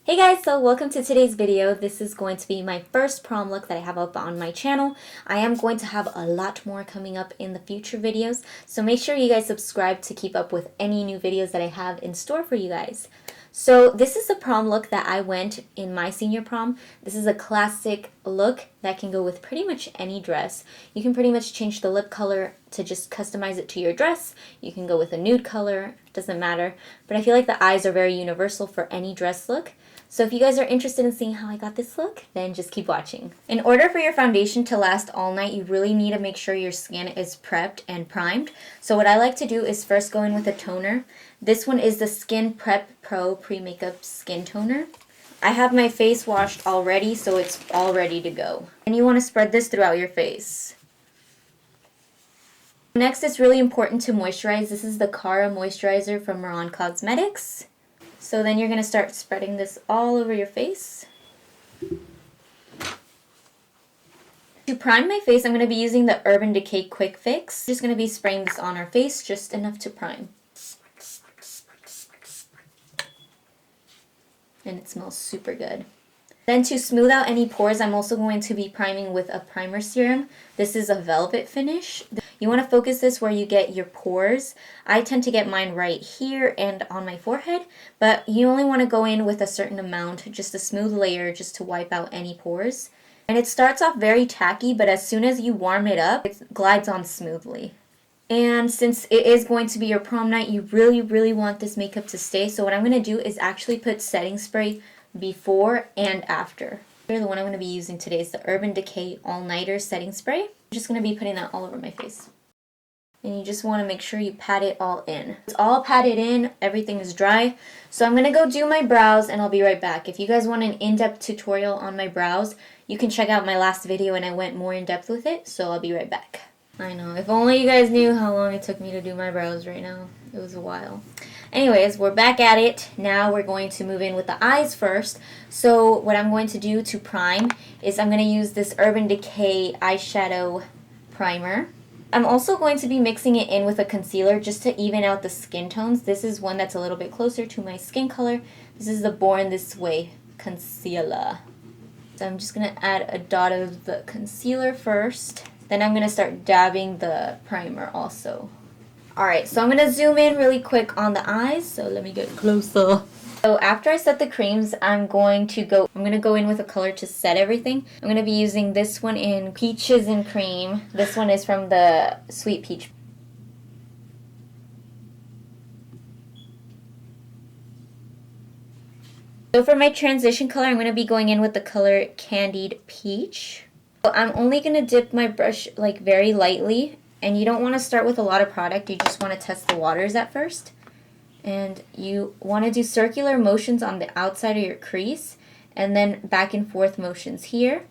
Hey guys, so welcome to today's video. This is going to be my first prom look that I have up on my channel. I am going to have a lot more coming up in the future videos, so make sure you guys subscribe to keep up with any new videos that I have in store for you guys. So this is the prom look that I went in my senior prom. This is a classic look that can go with pretty much any dress. You can pretty much change the lip color to just customize it to your dress. You can go with a nude color, doesn't matter. But I feel like the eyes are very universal for any dress look. So if you guys are interested in seeing how I got this look, then just keep watching. In order for your foundation to last all night, you really need to make sure your skin is prepped and primed. So what I like to do is first go in with a toner. This one is the Skin Prep Pro Pre-Makeup Skin Toner. I have my face washed already, so it's all ready to go. And you want to spread this throughout your face. Next, it's really important to moisturize. This is the Cara Moisturizer from Mehron Cosmetics. So then you're going to start spreading this all over your face. To prime my face, I'm going to be using the Urban Decay Quick Fix. Just going to be spraying this on our face, just enough to prime. And it smells super good. Then to smooth out any pores, I'm also going to be priming with a primer serum. This is a velvet finish. You want to focus this where you get your pores. I tend to get mine right here and on my forehead, but you only want to go in with a certain amount, just a smooth layer just to wipe out any pores. And it starts off very tacky, but as soon as you warm it up, it glides on smoothly. And since it is going to be your prom night, you really want this makeup to stay. So what I'm going to do is actually put setting spray before and after. The one I'm going to be using today is the Urban Decay All Nighter Setting Spray. I'm just going to be putting that all over my face. And you just want to make sure you pat it all in. It's all patted in, everything is dry. So I'm going to go do my brows and I'll be right back. If you guys want an in-depth tutorial on my brows, you can check out my last video and I went more in depth with it. So I'll be right back. I know, if only you guys knew how long it took me to do my brows right now. It was a while. Anyways, we're back at it. Now we're going to move in with the eyes first. So what I'm going to do to prime is I'm going to use this Urban Decay eyeshadow primer. I'm also going to be mixing it in with a concealer just to even out the skin tones. This is one that's a little bit closer to my skin color. This is the Born This Way concealer. So I'm just going to add a dot of the concealer first. Then I'm going to start dabbing the primer also. Alright, so I'm going to zoom in really quick on the eyes. So let me get closer. So after I set the creams, I'm going to go in with a color to set everything. I'm going to be using this one in Peaches and Cream. This one is from the Sweet Peach. So for my transition color, I'm going to be going in with the color Candied Peach. So I'm only going to dip my brush like very lightly. And you don't want to start with a lot of product. You just want to test the waters at first. And you want to do circular motions on the outside of your crease. And then back and forth motions here.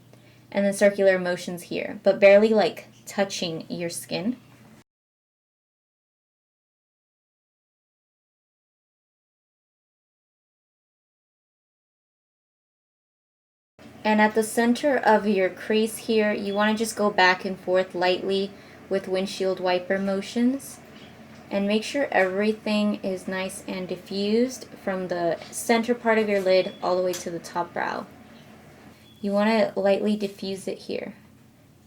And then circular motions here. But barely like touching your skin. And at the center of your crease here, you want to just go back and forth lightly with windshield wiper motions. And make sure everything is nice and diffused from the center part of your lid all the way to the top brow. You want to lightly diffuse it here.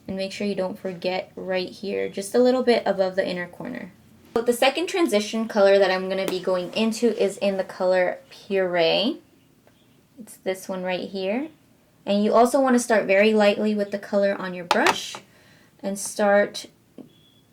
And make sure you don't forget right here, just a little bit above the inner corner. So the second transition color that I'm going to be going into is in the color Puree. It's this one right here. And you also want to start very lightly with the color on your brush and start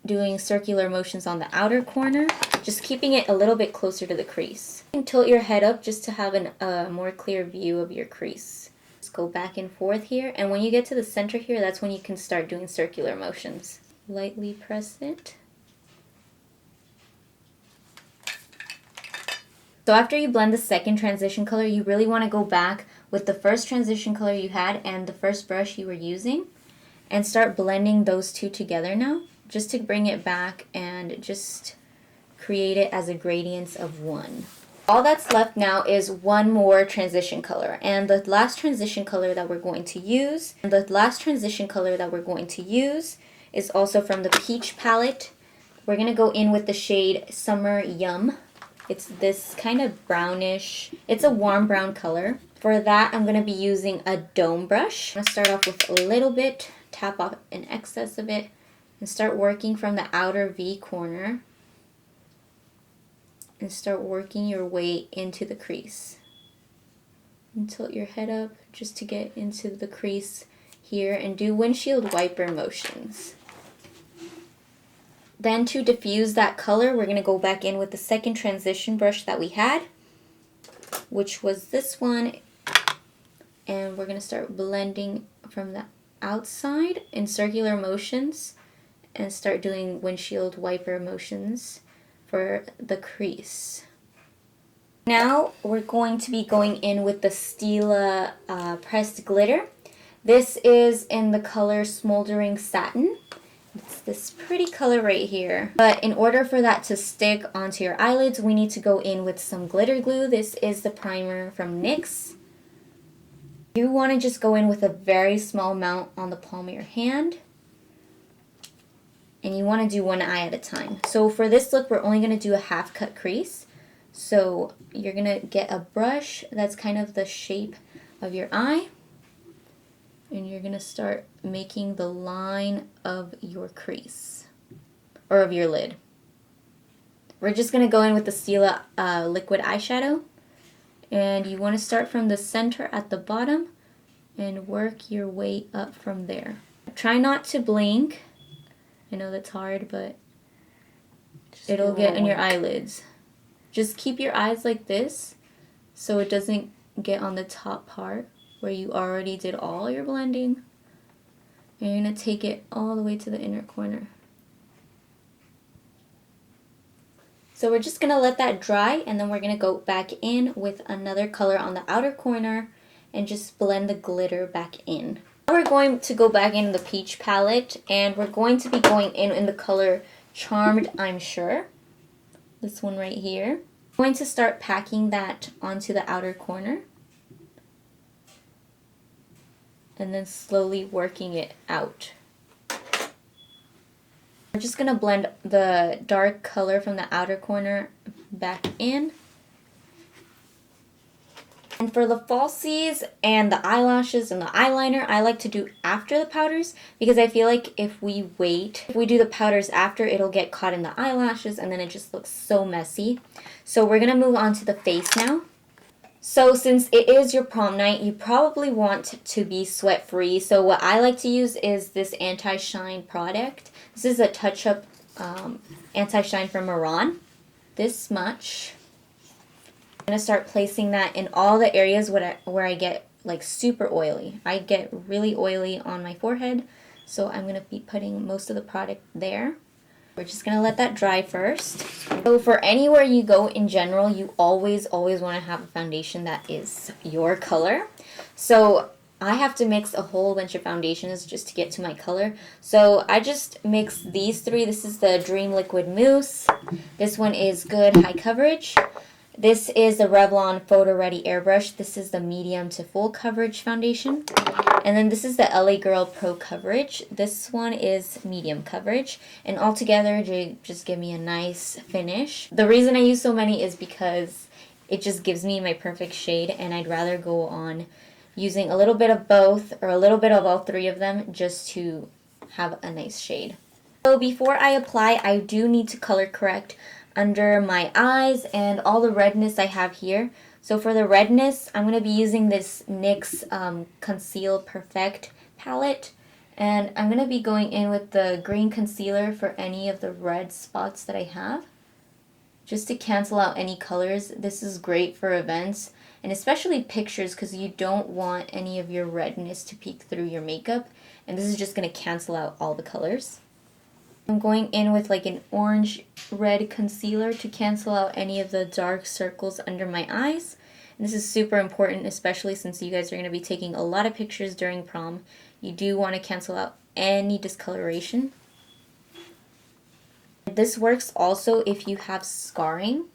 doing circular motions on the outer corner, just keeping it a little bit closer to the crease. You can tilt your head up just to have a more clear view of your crease. Just go back and forth here, and when you get to the center here, that's when you can start doing circular motions. Lightly press it. So after you blend the second transition color, you really want to go back with the first transition color you had and the first brush you were using and start blending those two together now, just to bring it back and just create it as a gradient of one. All that's left now is one more transition color, and the last transition color that we're going to use, is also from the Peach palette. We're going to go in with the shade Summer Yum. It's this kind of brownish, it's a warm brown color. For that, I'm going to be using a dome brush. I'm going to start off with a little bit, tap off an excess of it, and start working from the outer V corner. And start working your way into the crease. And tilt your head up just to get into the crease here and do windshield wiper motions. Then to diffuse that color, we're going to go back in with the second transition brush that we had, which was this one. And we're going to start blending from the outside in circular motions and start doing windshield wiper motions for the crease. Now we're going to be going in with the Stilla pressed glitter. This is in the color Smoldering Satin. It's this pretty color right here. But in order for that to stick onto your eyelids, we need to go in with some glitter glue. This is the primer from NYX. You want to just go in with a very small amount on the palm of your hand. And you want to do one eye at a time. So for this look, we're only going to do a half cut crease. So you're going to get a brush that's kind of the shape of your eye. And you're going to start making the line of your crease. Or of your lid. We're just going to go in with the Stilla liquid eyeshadow. And you want to start from the center at the bottom and work your way up from there. Try not to blink. I know that's hard, but it'll get in your eyelids. Just keep your eyes like this so it doesn't get on the top part where you already did all your blending. And you're going to take it all the way to the inner corner. So we're just going to let that dry, and then we're going to go back in with another color on the outer corner and just blend the glitter back in. Now we're going to go back in the peach palette, and we're going to be going in the color Charmed, I'm Sure. This one right here. I'm going to start packing that onto the outer corner. And then slowly working it out. I'm just going to blend the dark color from the outer corner back in. And for the falsies and the eyelashes and the eyeliner, I like to do after the powders because I feel like if we do the powders after, it'll get caught in the eyelashes and then it just looks so messy. So we're going to move on to the face now. So since it is your prom night, you probably want to be sweat free. So what I like to use is this anti-shine product. This is a touch-up anti-shine from Mehron. This much. I'm going to start placing that in all the areas where I get like super oily. I get really oily on my forehead. So I'm going to be putting most of the product there. We're just going to let that dry first. So for anywhere you go in general, you always want to have a foundation that is your color. So I have to mix a whole bunch of foundations just to get to my color. So I just mix these three. This is the Dream Liquid Mousse. This one is Good High Coverage. This is the Revlon Photoready Airbrush. This is the medium to full coverage foundation. And then this is the LA Girl Pro Coverage. This one is medium coverage. And all together, they just give me a nice finish. The reason I use so many is because it just gives me my perfect shade. And I'd rather go on using a little bit of both or a little bit of all three of them just to have a nice shade. So before I apply, I do need to color correct under my eyes and all the redness I have here. So for the redness, I'm going to be using this NYX Conceal Perfect palette. And I'm going to be going in with the green concealer for any of the red spots that I have. Just to cancel out any colors. This is great for events and especially pictures because you don't want any of your redness to peek through your makeup. And this is just going to cancel out all the colors. I'm going in with like an orange red concealer to cancel out any of the dark circles under my eyes. And this is super important, especially since you guys are going to be taking a lot of pictures during prom. You do want to cancel out any discoloration. This works also if you have scarring.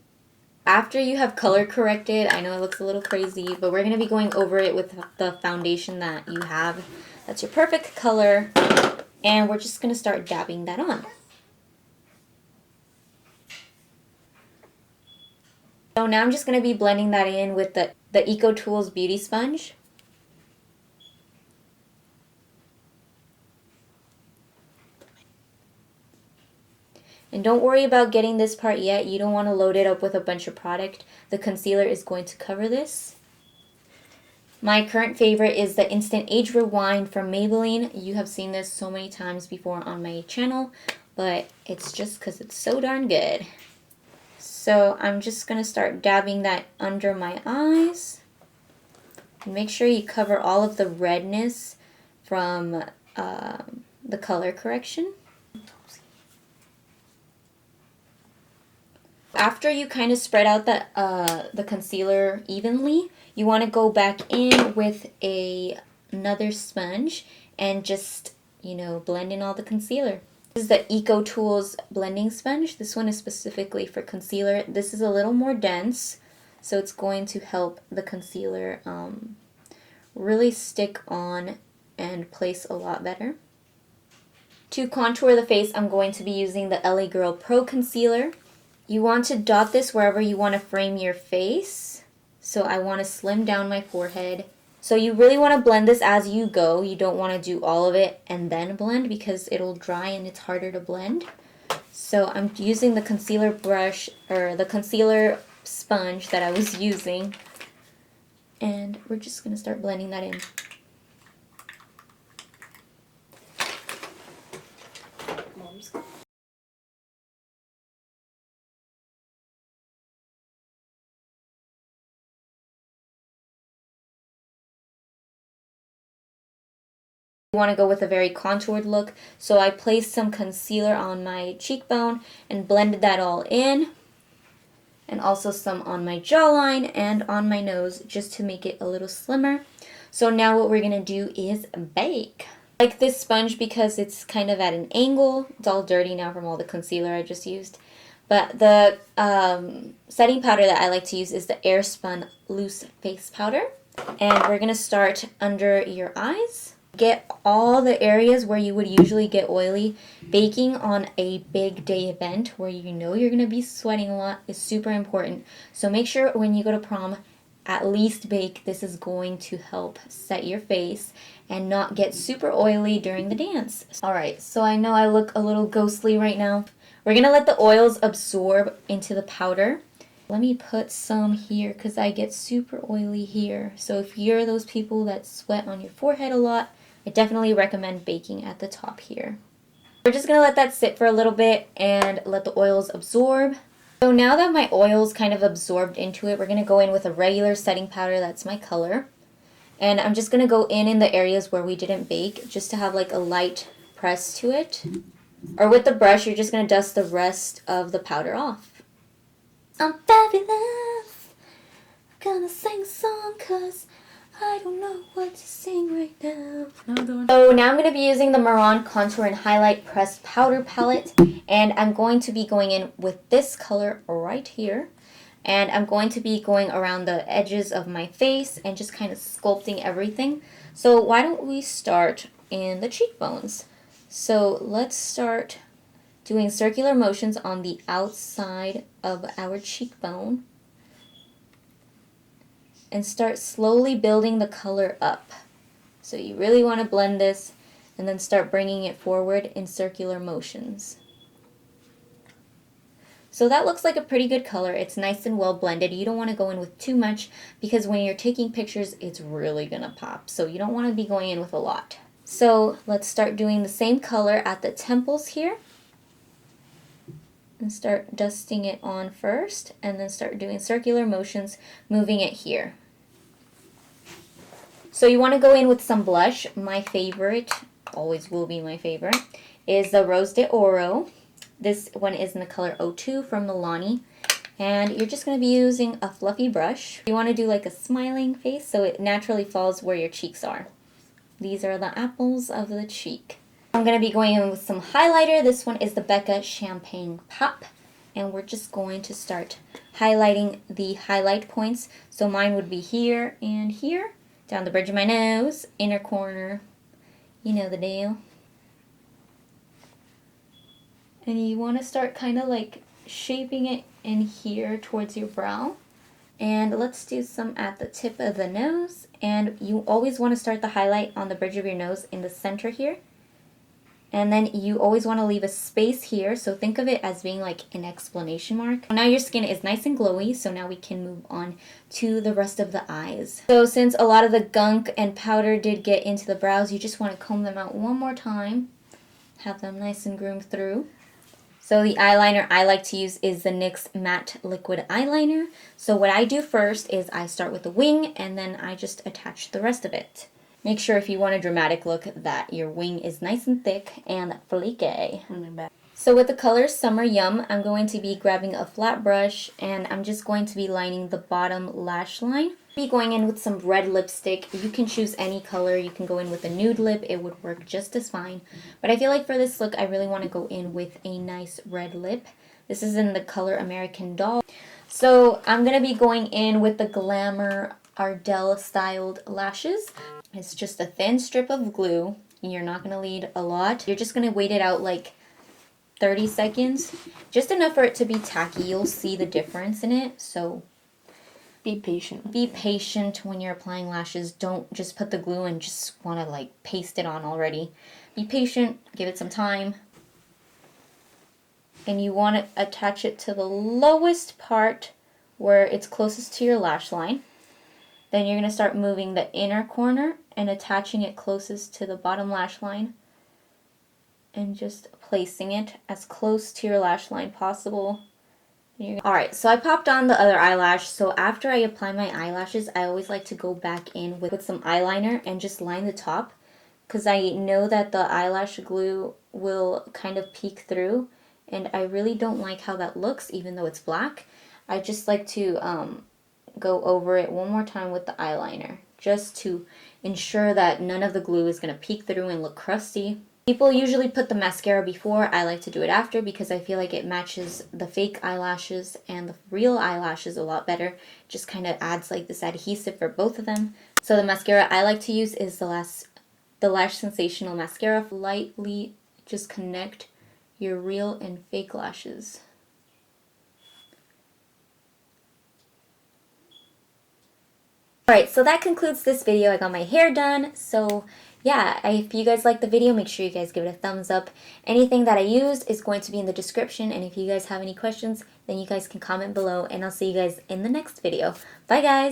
After you have color corrected, I know it looks a little crazy, but we're going to be going over it with the foundation that you have. That's your perfect color. And we're just going to start dabbing that on. So now I'm just going to be blending that in with the the Eco Tools Beauty Sponge. And don't worry about getting this part yet. You don't want to load it up with a bunch of product. The concealer is going to cover this. My current favorite is the Instant Age Rewind from Maybelline. You have seen this so many times before on my channel, but it's just because it's so darn good. So I'm just going to start dabbing that under my eyes. And make sure you cover all of the redness from the color correction. After you kind of spread out the concealer evenly, you want to go back in with another sponge and just, you know, blend in all the concealer. This is the Eco Tools blending sponge. This one is specifically for concealer. This is a little more dense, so it's going to help the concealer really stick on and place a lot better. To contour the face, I'm going to be using the LA Girl Pro Concealer. You want to dot this wherever you want to frame your face. So I want to slim down my forehead. So you really want to blend this as you go. You don't want to do all of it and then blend because it'll dry and it's harder to blend. So I'm using the concealer brush, or the concealer sponge that I was using. And we're just going to start blending that in. Want to go with a very contoured look, so I placed some concealer on my cheekbone and blended that all in, and also some on my jawline and on my nose just to make it a little slimmer. So now what we're going to do is bake. I like this sponge because it's kind of at an angle. It's all dirty now from all the concealer I just used. But the setting powder that I like to use is the Airspun Loose Face Powder. And we're going to start under your eyes. Get all the areas where you would usually get oily. Baking on a big day event where you know you're going to be sweating a lot is super important. So make sure when you go to prom, at least bake. This is going to help set your face and not get super oily during the dance. Alright, so I know I look a little ghostly right now. We're going to let the oils absorb into the powder. Let me put some here because I get super oily here. So if you're those people that sweat on your forehead a lot, I definitely recommend baking at the top here. We're just going to let that sit for a little bit and let the oils absorb. So now that my oils kind of absorbed into it, we're going to go in with a regular setting powder. That's my color. And I'm just going to go in the areas where we didn't bake just to have like a light press to it. Or with the brush, you're just going to dust the rest of the powder off. I'm fabulous. I'm gonna sing a song cause I don't know what to sing right now. So now I'm going to be using the Mehron Contour and Highlight Pressed Powder Palette. And I'm going to be going in with this color right here. And I'm going to be going around the edges of my face and just kind of sculpting everything. So why don't we start in the cheekbones? So let's start doing circular motions on the outside of our cheekbone. And start slowly building the color up. So you really want to blend this and then start bringing it forward in circular motions. So that looks like a pretty good color. It's nice and well blended. You don't want to go in with too much because when you're taking pictures, it's really going to pop. So you don't want to be going in with a lot. So let's start doing the same color at the temples here. And start dusting it on first, and then start doing circular motions, moving it here. So you want to go in with some blush. My favorite, always will be my favorite, is the Rose de Oro. This one is in the color 02 from Millani. And you're just going to be using a fluffy brush. You want to do like a smiling face so it naturally falls where your cheeks are. These are the apples of the cheek. I'm going to be going in with some highlighter. This one is the Becca Champange Pop. And we're just going to start highlighting the highlight points. So mine would be here and here. Down the bridge of my nose, inner corner. You know the deal. And you want to start kind of like shaping it in here towards your brow. And let's do some at the tip of the nose. And you always want to start the highlight on the bridge of your nose in the center here. And then you always want to leave a space here, so think of it as being like an exclamation mark. Now your skin is nice and glowy, so now we can move on to the rest of the eyes. So since a lot of the gunk and powder did get into the brows, you just want to comb them out one more time. Have them nice and groomed through. So the eyeliner I like to use is the NYX Matte Liquid Eyeliner. So what I do first is I start with the wing, and then I just attach the rest of it. Make sure if you want a dramatic look that your wing is nice and thick and flaky. So with the color Summer Yum, I'm going to be grabbing a flat brush and I'm just going to be lining the bottom lash line. Be going in with some red lipstick. You can choose any color. You can go in with a nude lip. It would work just as fine. But I feel like for this look, I really want to go in with a nice red lip. This is in the color American Doll. So I'm going to be going in with the Glamour Ardell styled lashes. It's just a thin strip of glue. You're not going to need a lot. You're just going to wait it out like 30 seconds. Just enough for it to be tacky. You'll see the difference in it. So be patient. Be patient when you're applying lashes. Don't just put the glue and just want to like paste it on already. Be patient. Give it some time. And you want to attach it to the lowest part where it's closest to your lash line. Then you're going to start moving the inner corner and attaching it closest to the bottom lash line. And just placing it as close to your lash line possible. Alright, so I popped on the other eyelash. So after I apply my eyelashes, I always like to go back in with some eyeliner and just line the top. Because I know that the eyelash glue will kind of peek through. And I really don't like how that looks, even though it's black. I just like to go over it one more time with the eyeliner, just to ensure that none of the glue is going to peek through and look crusty. People usually put the mascara before. I like to do it after because I feel like it matches the fake eyelashes and the real eyelashes a lot better. It just kind of adds like this adhesive for both of them. So the mascara I like to use is the Lash Sensational Mascara. Lightly just connect your real and fake lashes. Alright, so that concludes this video. I got my hair done. So yeah, if you guys like the video, make sure you guys give it a thumbs up. Anything that I used is going to be in the description. And if you guys have any questions, then you guys can comment below. And I'll see you guys in the next video. Bye guys!